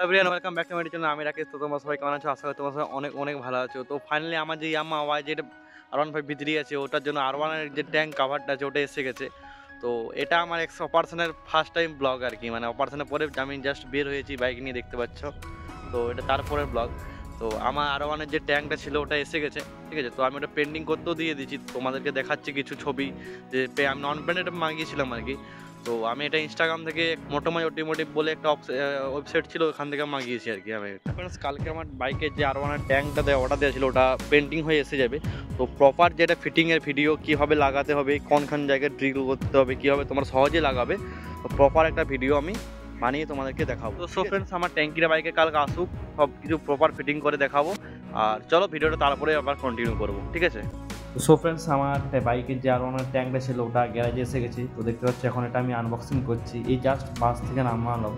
Everyone welcome back to my channel. আমি রাকেশ। তো তোমরা সবাই কেমন আছো? আশা করি তোমরা সবাই অনেক অনেক ভালো আছো। তো ফাইনালি আমার যে ইয়ামা ওয়াই যেটা R15 ভিতরি আছে ওটার জন্য R1 এর যে ট্যাঙ্ক কাভারটা আছে ওটা এসে গেছে। তো এটা আমার অপারেশনের ফার্স্ট টাইম ব্লগ আর কি, মানে অপারেশনের পরে আমি জাস্ট বের হয়েছি বাইক নিয়ে, দেখতে পাচ্ছ। তো এটা তারপরের ব্লগ। তো আমার R1 এর যে ট্যাঙ্কটা ছিল ওটা এসে গেছে, ঠিক আছে। তো আমি ওটা পেন্ডিং করতেও দিয়ে দিয়েছি, তোমাদেরকে দেখাচ্ছি কিছু ছবি যে আমি নন ব্র্যান্ডেড মাগিয়েছিলাম আর কি। তো আমি এটা ইনস্টাগ্রাম থেকে মোটোমাই অটোমোটিভ বলে একটা ওয়েবসাইট ছিল, ওখান থেকে মাগিয়েছি আর কি। আমি কালকে আমার বাইকের যে R1 এর ট্যাঙ্কটা অর্ডার দেওয়া ছিল ওটা পেন্টিং হয়ে এসে যাবে। তো প্রপার যেটা ফিটিংয়ের ভিডিও কীভাবে লাগাতে হবে, কোনখান জায়গায় ড্রিল করতে হবে, কীভাবে তোমরা সহজে লাগাবে, তো প্রপার একটা ভিডিও আমি বানিয়ে তোমাদেরকে দেখাবো। তো সো ফ্রেন্ডস, আমার ট্যাঙ্কির বাইকে কালকে আসুক, সব কিছু প্রপার ফিটিং করে দেখাবো। আর চলো ভিডিওটা তারপরে আবার কন্টিনিউ করবো, ঠিক আছে। সো ফ্রেন্ডস, আমার বাইকের যে R1 এর ট্যাঙ্কটা ছিল ওটা গ্যারেজে এসে গেছি। তো দেখতে পাচ্ছি এখন এটা আমি আনবক্সিং করছি। এই জাস্ট বাস থেকে নামলাম,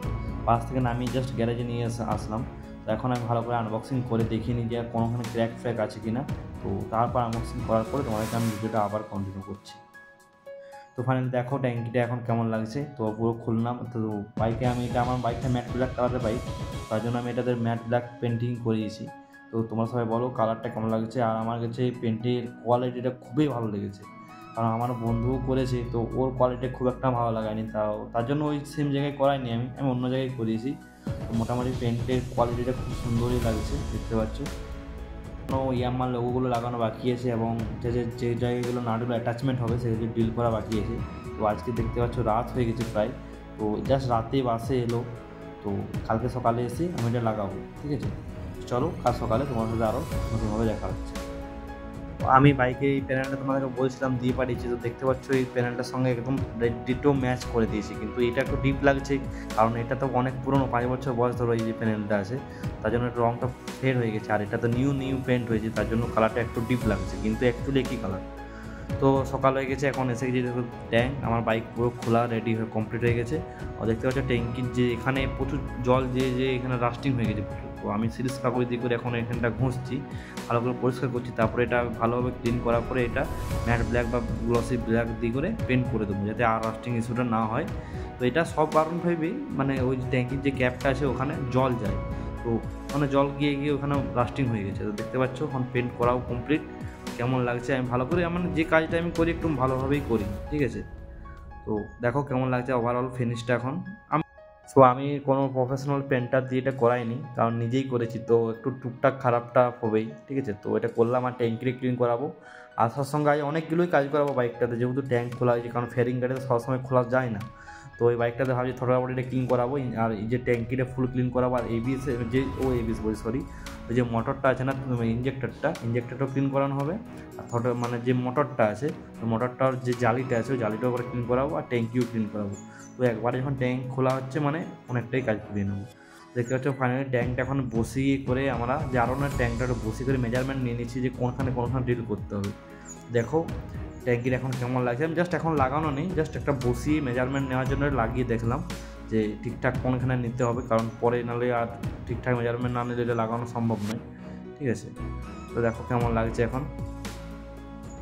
বাস থেকে নামিয়ে জাস্ট গ্যারেজে নিয়ে আসলাম। তো এখন আমি ভালো করে আনবক্সিং করে দেখিনি যে কোনোখানে ক্র্যাক ফ্র্যাক আছে কিনা। তো তারপর আনবক্সিং করার পরে তোমাদেরকে আমি ভিডিওটা আবার কন্টিনিউ করছি। তো ফাইনালি দেখো ট্যাঙ্কিটা এখন কেমন লাগছে। তো পুরো খুললাম। তো বাইকে আমি এটা আমার বাইকটা ম্যাট ব্ল্যাক কালারের বাইক, তার জন্য আমি এটাতে ম্যাট ব্ল্যাক পেন্টিং করিয়েছি। তো তোমরা সবাই বলো কালারটা কেমন লাগছে। আর আমার কাছে পেন্টের কোয়ালিটিটা খুবই ভালো লেগেছে, কারণ আমার বন্ধুও করেছে, তো ওর কোয়ালিটি খুব একটা ভালো লাগায়নি। তার জন্য ওই সেম জায়গায় করাইনি, আমি অন্য জায়গায় করিয়েছি। তো মোটামুটি পেন্টের কোয়ালিটিটা খুব সুন্দরই লাগছে, দেখতে পাচ্ছ। ইয়ামার লোগোগুলো লাগানো বাকি আছে এবং যে জায়গাগুলো নাটগুলো অ্যাটাচমেন্ট হবে সেগুলো ডিল করা বাকি আছে। তো আজকে দেখতে পাচ্ছ রাত হয়ে গেছে প্রায়। তো জাস্ট রাতে বাসে এলো, তো কালকে সকালে এসে আমি এটা লাগাবো, ঠিক আছে। চলো কাল সকালে তোমার সাথে আরও নতুনভাবে দেখা হচ্ছে। আমি বাইকে এই প্যানেলটা তোমাদেরকে বলছিলাম দিয়ে পাঠিয়েছি। তো দেখতে পাচ্ছ এই প্যানেলটার সঙ্গে একদম ডিটো ম্যাচ করে দিয়েছি, কিন্তু এটা একটু ডিপ লাগছে, কারণ এটা তো অনেক পুরনো, 5 বছর বয়স ধরে এই যে প্যানেলটা আছে, তার জন্য একটু রঙটা ফেড হয়ে গেছে। আর এটা তো নিউ পেন্ট হয়েছে, তার জন্য কালারটা একটু ডিপ লাগছে, কিন্তু অ্যাকচুয়ালি একই কালার। তো সকাল হয়ে গেছে, এখন এসে গেছে দেখো ট্যাঙ্ক। আমার বাইক পুরো খোলা রেডি হয়ে কমপ্লিট হয়ে গেছে। আর দেখতে পাচ্ছ ট্যাঙ্কির যে এখানে প্রচুর জল যে এখানে রাস্টিং হয়ে গেছে প্রচুর। তো আমি সিরিজ কাগজ দিয়ে করে এখন এখানটা ঘুষছি, ভালো করে পরিষ্কার করছি। তারপরে এটা ভালোভাবে ক্লিন করার পরে এটা ম্যাট ব্ল্যাক বা গ্লসি ব্ল্যাক দিয়ে করে পেন্ট করে দেবো, যাতে আর রাস্টিং ইস্যুটা না হয়। তো এটা সব কারণ ভেবেই, মানে ওই ট্যাঙ্কির যে ক্যাপটা আছে ওখানে জল যায়, তো মানে জল গিয়ে ওখানে রাস্টিং হয়ে গেছে। তো দেখতে পাচ্ছ এখন পেন্ট করাও কমপ্লিট। কেমন লাগছে আমি ভালো করে, মানে যে কাজটা আমি করি একটু ভালোভাবেই করি, ঠিক আছে। তো দেখো কেমন লাগছে ওভারঅল ফিনিশটা এখন। আমি কোনো প্রফেশনাল পেন্টার দিয়ে এটা করাইনি, কারণ নিজেই করেছি, তো একটু টুকটাক খারাপটা হবেই, ঠিক আছে। তো এটা করলাম আর ট্যাঙ্কিরে ক্লিন করাবো। আর তার সঙ্গে অনেকগুলোই কাজ করাবো বাইকটাতে, যেহেতু ট্যাঙ্ক খোলা হয়েছে, কারণ ফেয়ারিং গাড়িতে সবসময় খোলা যায় না। তো ওই বাইকটাতে ভাবছি থোড়া এটা ক্লিন করাবো, আর এই যে ট্যাঙ্কিটা ফুল ক্লিন করাবো। আর এবিএস যে এবিএস বলি সরি, ওই যে মোটরটা আছে না ইঞ্জেক্টরটাও ক্লিন করানো হবে। আর মানে যে মোটরটা আছে ওই মোটরটার যে জালিটা আছে ওই জালিটাও করে ক্লিন করাবো, আর ট্যাঙ্কিও ক্লিন করাবো। তো একবারে যখন ট্যাঙ্ক খোলা হচ্ছে মানে অনেকটাই কাজ করিয়ে নেবো। দেখতে পাচ্ছ ফাইনালি ট্যাঙ্কটা এখন বসিয়ে করে আমরা যে আরও না ট্যাঙ্কটা বসিয়ে করে মেজারমেন্ট নিয়ে নিচ্ছি যে কোনখানে ড্রিল করতে হবে। দেখো ট্যাঙ্কির এখন কেমন লাগছে। আমি জাস্ট এখন লাগানো নেই, জাস্ট একটা বসিয়ে মেজারমেন্ট নেওয়ার জন্য লাগিয়ে দেখলাম যে ঠিকঠাক কোনখানে নিতে হবে, কারণ পরে নাহলে আর ঠিকঠাক মেজারমেন্ট না নিলে এটা লাগানো সম্ভব নয়, ঠিক আছে। তো দেখো কেমন লাগছে এখন।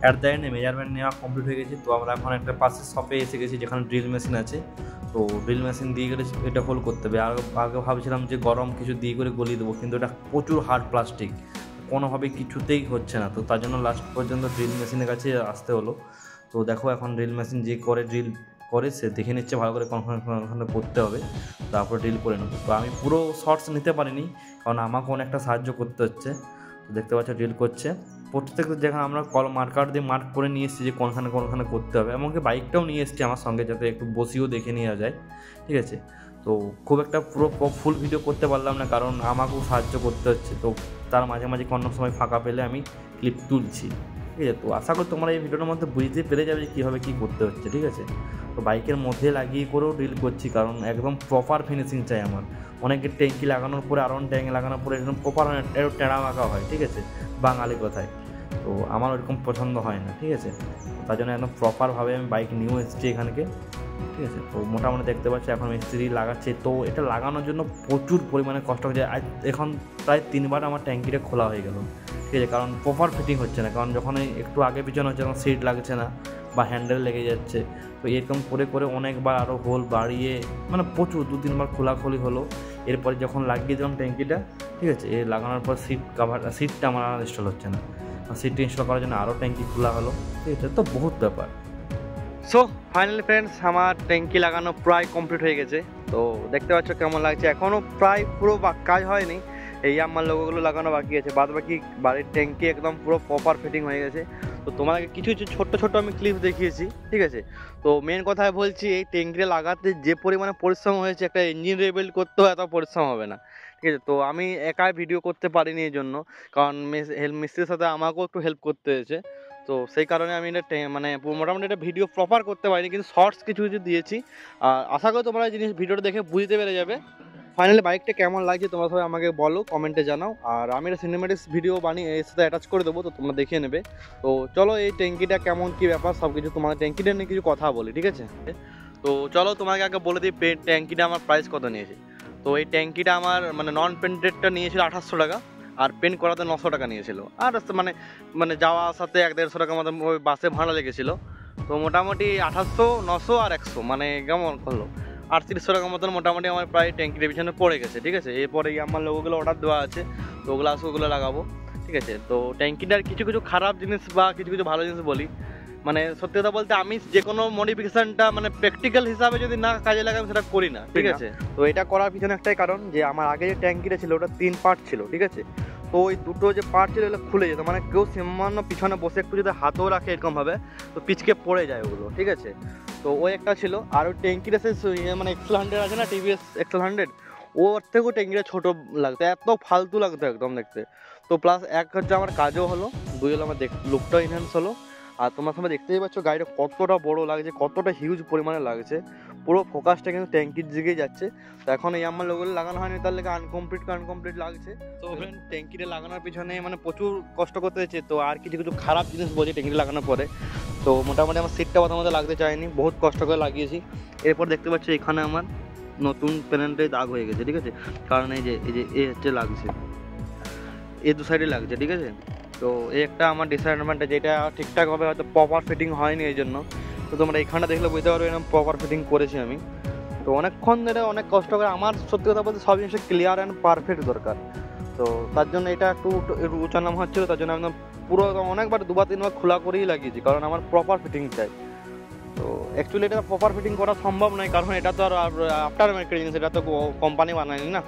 অ্যাট দ্য এন্ড মেজারমেন্ট নেওয়া কমপ্লিট হয়ে গেছে। তো আমরা এখন একটা পাশের শপে এসে গেছি যেখানে ড্রিল মেশিন আছে। তো ড্রিল মেশিন দিয়ে করে এটা হোল করতে হবে। আর আগে ভাবছিলাম যে গরম কিছু দিয়ে করে গলিয়ে দেবো, কিন্তু এটা প্রচুর হার্ড প্লাস্টিক, কোনোভাবে কিছুতেই হচ্ছে না। তো তার জন্য লাস্ট পর্যন্ত ড্রিল মেশিনের কাছে আসতে হলো। তো দেখো এখন ড্রিল মেশিন যে ড্রিল করে সে দেখে নিচ্ছে ভালো করে কোনখানে করতে হবে, তারপর ড্রিল করে নেবো। তো আমি পুরো শর্টস নিতে পারিনি, কারণ আমাকে অনেকটা সাহায্য করতে হচ্ছে। তো দেখতে পাচ্ছ ড্রিল করছে। প্রত্যেকটা জায়গা আমরা মার্কার দিয়ে মার্ক করে নিয়ে এসেছি যে কোনখানে করতে হবে। এমনকি বাইকটাও নিয়ে এসেছি আমার সঙ্গে, যাতে একটু বসিয়েও দেখে নেওয়া যায়, ঠিক আছে। তো খুব একটা পুরো ফুল ভিডিও করতে পারলাম না, কারণ আমাকেও সাহায্য করতে হচ্ছে। তো তার মাঝে কোনো সময় ফাঁকা পেলে আমি ক্লিপ তুলছি, ঠিক আছে। তো আশা করি তোমরা এই ভিডিওর মধ্যে বুঝতে পেরে যাবে যে কীভাবে কী করতে হচ্ছে, ঠিক আছে। তো বাইকের মধ্যে লাগিয়ে করেও ড্রিল করছি, কারণ একদম প্রপার ফিনিশিং চাই আমার। অনেকের ট্যাঙ্কি লাগানোর পরে আরও ট্যাঙ্ক লাগানোর পরে একদম প্রপার একটু টেড়া মাখা হয়, ঠিক আছে, বাঙালি কথায়। তো আমার ওরকম পছন্দ হয় না, ঠিক আছে। তার জন্য একদম প্রপারভাবে আমি বাইক নিয়েও এসেছি এখানকে, ঠিক আছে। তো মোটামুটি দেখতে পাচ্ছি এখন মিস্ত্রি লাগাচ্ছে। তো এটা লাগানোর জন্য প্রচুর পরিমাণে কষ্ট হচ্ছে। এখন প্রায় 3 বার আমার ট্যাঙ্কিটা খোলা হয়ে গেল, ঠিক আছে, কারণ প্রপার ফিটিং হচ্ছে না। কারণ যখন একটু আগে পিছনে হচ্ছে তখন সিট লাগছে না, বা হ্যান্ডেল লেগে যাচ্ছে। তো এরকম করে করে অনেকবার আরও হোল বাড়িয়ে মানে প্রচুর 2-3 বার খোলাখুলি হলো। এরপরে যখন লাগিয়ে দিলাম ট্যাঙ্কিটা, ঠিক আছে, এর লাগানোর পর সিটটা আমার আর ইনস্টল হচ্ছে না, সিটটা ইনস্টল করার জন্য আরও ট্যাঙ্কি খোলা হলো। ঠিক আছে, তো বহুত ব্যাপার। সো ফাইনালি ফ্রেন্ডস, আমার ট্যাঙ্কি লাগানো প্রায় কমপ্লিট হয়ে গেছে। তো দেখতে পাচ্ছ কেমন লাগছে, এখনও প্রায় পুরো কাজ হয়নি, এই আমার লোগোগুলো লাগানো বাকি আছে, বাদ বাকি বাড়ির ট্যাঙ্কি একদম পুরো প্রপার ফিটিং হয়ে গেছে। তো তোমাকে কিছু কিছু ছোট্ট ছোট্ট আমি ক্লিপ দেখিয়েছি, ঠিক আছে। তো মেন কথায় বলছি, এই ট্যাঙ্কিটা লাগাতে যে পরিমাণে পরিশ্রম হয়েছে, একটা ইঞ্জিন রিবিল্ড করতেও এত পরিশ্রম হবে না, ঠিক আছে। তো আমি একাই ভিডিও করতে পারিনি এই জন্য, কারণ মিস্ত্রির সাথে আমাকেও একটু হেল্প করতে হয়েছে। তো সেই কারণে আমি এটা মানে মোটামুটি একটা ভিডিও প্রপার করতে পারিনি, কিন্তু শর্টস কিছু কিছু দিয়েছি। আর আশা করি তোমরা এই জিনিস ভিডিওটা দেখে বুঝতে পেরে যাবে। ফাইনালি বাইকটা কেমন লাগছে তোমরা সবাই আমাকে বলো, কমেন্টে জানাও। আর আমি একটা সিনেমেটিক্স ভিডিও বানিয়ে এর সাথে অ্যাটাচ করে দেবো, তো তোমরা দেখে নেবে। তো চলো এই ট্যাঙ্কিটা কেমন কী ব্যাপার সব কিছু তোমার ট্যাঙ্কিটা নিয়ে কিছু কথা বলি, ঠিক আছে। তো চলো তোমাকে আগে বলে দিই ট্যাঙ্কিটা আমার প্রাইস কত নিয়েছে। তো এই ট্যাঙ্কিটা আমার মানে নন পেন্টেডটা নিয়েছিল 2800 টাকা, আর পেন্ট করাতে 900 টাকা নিয়েছিল। আর মানে মানে যাওয়া আসাতে 100-150 টাকা মতো ওই বাসে ভাড়া লেগেছিলো। তো মোটামুটি 2800, 900 আর 100 মানে কেমন করলো 3800 টাকার মতন মোটামুটি আমার প্রায় ট্যাঙ্কির পিছনে পড়ে গেছে, ঠিক আছে। এরপরে আমার লোকগুলো অর্ডার দেওয়া আছে, তো ওগুলো আসে ওগুলো লাগাবো, ঠিক আছে। তো ট্যাঙ্কিটার কিছু কিছু খারাপ জিনিস বা কিছু কিছু ভালো জিনিস বলি। মানে সত্যি কথা বলতে, আমি যে কোনো মডিফিকেশনটা মানে প্র্যাকটিক্যাল হিসাবে যদি না কাজে লাগাই সেটা করি না, ঠিক আছে। তো এটা করার পিছনে একটাই কারণ, যে আমার আগে যে ট্যাঙ্কিটা ছিল ওটা 3 পার্ট ছিল, ঠিক আছে। তো ওই দুটো যে পার্ট ছিল ওগুলো খুলে যেত, মানে কেউ সামান্য পিছনে বসে একটু যদি হাতও রাখে এরকমভাবে তো পিচকে পড়ে যায় ওগুলো, ঠিক আছে। তো ওই একটা ছিল। আর ওই ট্যাঙ্কিটা মানে এক্সেল 100 আছে না, টিভিএস এক্সেল 100, ওর থেকেও ট্যাঙ্কিটা ছোটো লাগতো, এত ফালতু লাগতো একদম দেখতে। তো প্লাস এক হচ্ছে আমার কাজও হলো, দুই হলো আমার লুকটাও এনহ্যান্স হলো। আর তোমরা সবাই দেখতেই পাচ্ছ গাড়িটা কতটা বড় লাগছে, কতটা হিউজ পরিমাণে লাগছে, পুরো ফোকাসটা কিন্তু ট্যাঙ্কির দিকেই যাচ্ছে। তো এখন এই আমার লোকগুলো লাগানো হয়নি, তার লেগে আনকমপ্লিট লাগছে। তো ফ্রেন্ড, ট্যাঙ্কিটা লাগানোর পিছনে মানে প্রচুর কষ্ট করতে হয়েছে। তো আর কিছু কিছু খারাপ জিনিস বলছি ট্যাঙ্কিটা লাগানোর পরে। তো মোটামুটি আমার সিটটা প্রথমত লাগতে চায়নি, বহুত কষ্ট করে লাগিয়েছি। এরপর দেখতে পাচ্ছি এখানে আমার নতুন প্যানেলটাই দাগ হয়ে গেছে, ঠিক আছে। কারণ এই যে এ হচ্ছে লাগছে, এই দু সাইডে লাগছে, ঠিক আছে। তো এই একটা আমার ডিসঅ্যাডভান্টেজ, যেটা ঠিকঠাকভাবে হয়তো প্রপার ফিটিং হয়নি এই জন্য। তো তোমরা এখানটা দেখলে বুঝতে পারবে এরকম প্রপার ফিটিং করেছি আমি। তো অনেকক্ষণ ধরে অনেক কষ্ট করে, আমার সত্যি কথা বলতে সব জিনিসটা ক্লিয়ার অ্যান্ড পারফেক্ট দরকার। তো তার জন্য এটা একটু উচ্চারণ হচ্ছিলো, তার জন্য একদম পুরো অনেকবার 2-3 বার খোলা করেই লাগিয়েছি, কারণ আমার প্রপার ফিটিং চাই। তো অ্যাকচুয়ালি এটা প্রপার ফিটিং করা সম্ভব নয়, কারণ এটা তো আর আফটার মার্কেট জিনিস, এটা তো কোম্পানি বানায়নি না।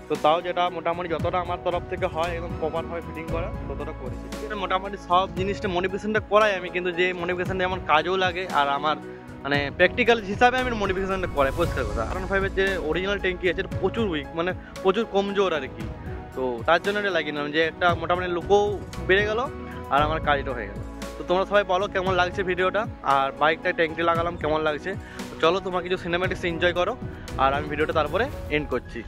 তো তাও যেটা মোটামুটি যতটা আমার তরফ থেকে হয় একদম প্রপারভাবে ফিটিং করা ততটা করেছি। মোটামুটি সব জিনিসটা মডিফিকেশনটা করাই আমি, কিন্তু যে মডিফিকেশনটা আমার কাজেও লাগে আর আমার মানে প্র্যাকটিক্যাল হিসাবে আমি মডিফিকেশনটা করাই। পরিষ্কার কথা, R15-এর যে অরিজিনাল ট্যাঙ্কি আছে এটা প্রচুর উইক, মানে প্রচুর কমজোর আর কি। তো তার জন্য এটা লাগিয়ে নিলাম, যে একটা মোটামুটি লুকও বেড়ে গেল আর আমার কাজটা হয়ে গেল। তো তোমরা সবাই বলো কেমন লাগছে ভিডিওটা, আর বাইকটা ট্যাঙ্কি লাগালাম কেমন লাগছে। চলো তোমরা কিছু সিনেম্যাটিক্স এনজয় করো, আর আমি ভিডিওটা তারপরে এন্ড করছি।